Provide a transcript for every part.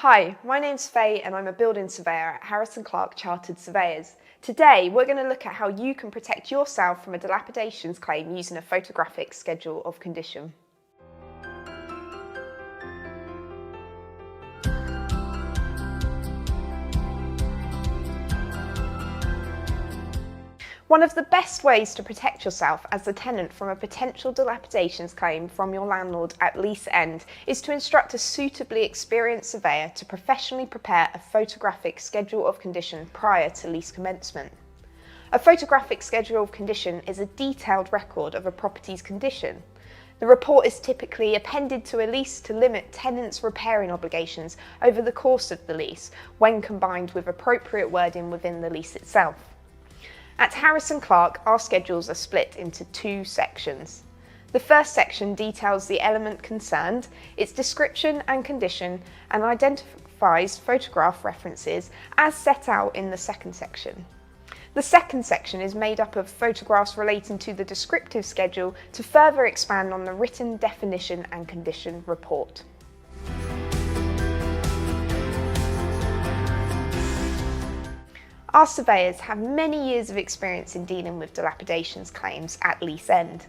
Hi, my name's Faye and I'm a building surveyor at Harrison Clarke Chartered Surveyors. Today we're going to look at how you can protect yourself from a dilapidations claim using a photographic schedule of condition. One of the best ways to protect yourself as the tenant from a potential dilapidations claim from your landlord at lease end is to instruct a suitably experienced surveyor to professionally prepare a photographic schedule of condition prior to lease commencement. A photographic schedule of condition is a detailed record of a property's condition. The report is typically appended to a lease to limit tenants' repairing obligations over the course of the lease when combined with appropriate wording within the lease itself. At Harrison Clarke, our schedules are split into two sections. The first section details the element concerned, its description and condition, and identifies photograph references as set out in the second section. The second section is made up of photographs relating to the descriptive schedule to further expand on the written definition and condition report. Our surveyors have many years of experience in dealing with dilapidations claims at lease end.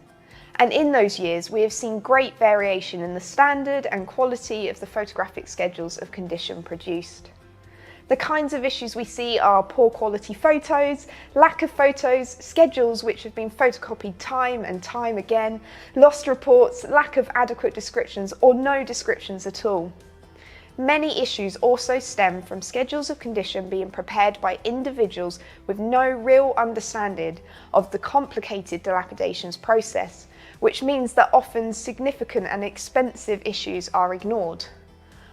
And in those years, we have seen great variation in the standard and quality of the photographic schedules of condition produced. The kinds of issues we see are poor quality photos, lack of photos, schedules which have been photocopied time and time again, lost reports, lack of adequate descriptions or no descriptions at all. Many issues also stem from schedules of condition being prepared by individuals with no real understanding of the complicated dilapidations process, which means that often significant and expensive issues are ignored.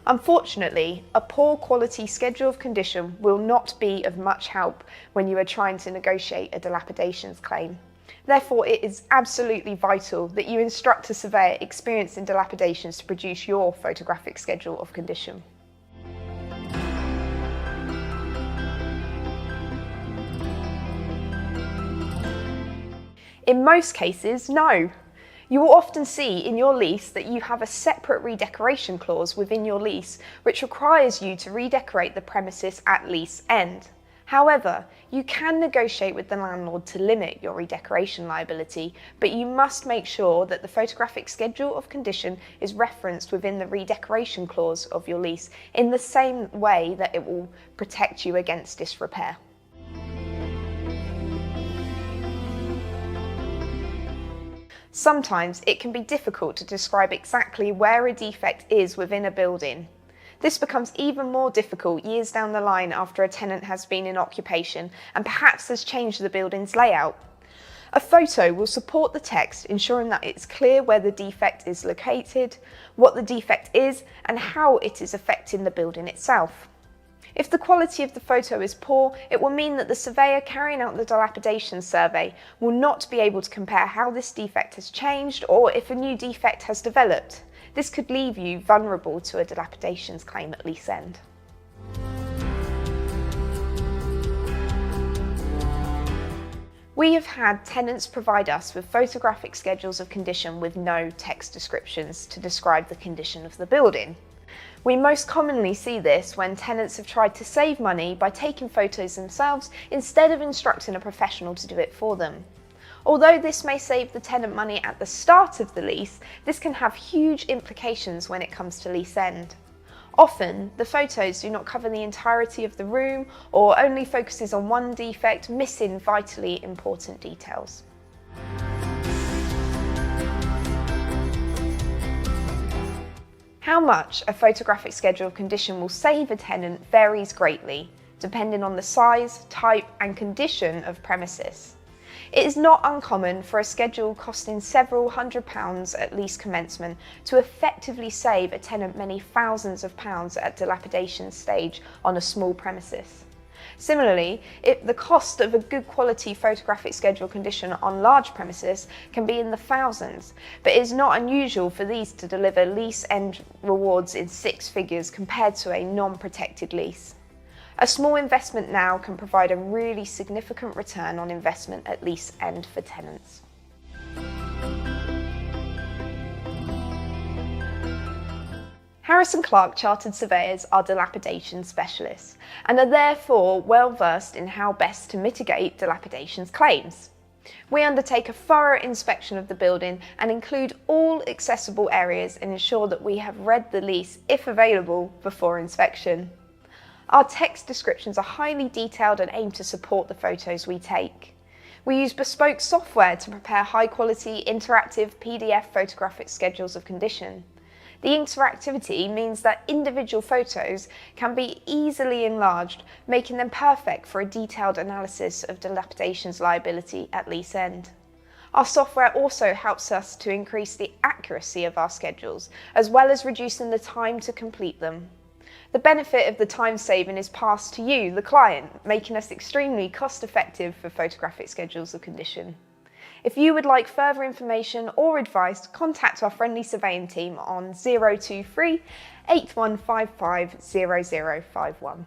Unfortunately, a poor quality schedule of condition will not be of much help when you are trying to negotiate a dilapidations claim. Therefore, it is absolutely vital that you instruct a surveyor experienced in dilapidations to produce your photographic schedule of condition. In most cases, no. You will often see in your lease that you have a separate redecoration clause within your lease which requires you to redecorate the premises at lease end. However, you can negotiate with the landlord to limit your redecoration liability, but you must make sure that the photographic schedule of condition is referenced within the redecoration clause of your lease in the same way that it will protect you against disrepair. Sometimes it can be difficult to describe exactly where a defect is within a building. This becomes even more difficult years down the line after a tenant has been in occupation and perhaps has changed the building's layout. A photo will support the text, ensuring that it's clear where the defect is located, what the defect is, and how it is affecting the building itself. If the quality of the photo is poor, it will mean that the surveyor carrying out the dilapidation survey will not be able to compare how this defect has changed or if a new defect has developed. This could leave you vulnerable to a dilapidations claim at lease end. We have had tenants provide us with photographic schedules of condition with no text descriptions to describe the condition of the building. We most commonly see this when tenants have tried to save money by taking photos themselves instead of instructing a professional to do it for them. Although this may save the tenant money at the start of the lease, this can have huge implications when it comes to lease end. Often, the photos do not cover the entirety of the room or only focuses on one defect, missing vitally important details. How much a photographic schedule of condition will save a tenant varies greatly, depending on the size, type, and condition of premises. It is not uncommon for a schedule costing several £100s at lease commencement to effectively save a tenant many thousands of pounds at dilapidation stage on a small premises. Similarly, the cost of a good quality photographic schedule condition on large premises can be in the thousands, but it is not unusual for these to deliver lease end rewards in six figures compared to a non-protected lease. A small investment now can provide a really significant return on investment at lease end for tenants. Harrison Clarke Chartered Surveyors are dilapidation specialists and are therefore well versed in how best to mitigate dilapidations claims. We undertake a thorough inspection of the building and include all accessible areas and ensure that we have read the lease, if available, before inspection. Our text descriptions are highly detailed and aim to support the photos we take. We use bespoke software to prepare high-quality, interactive PDF photographic schedules of condition. The interactivity means that individual photos can be easily enlarged, making them perfect for a detailed analysis of dilapidations liability at lease end. Our software also helps us to increase the accuracy of our schedules, as well as reducing the time to complete them. The benefit of the time saving is passed to you, the client, making us extremely cost-effective for photographic schedules of condition. If you would like further information or advice, contact our friendly surveying team on 023 8155 0051.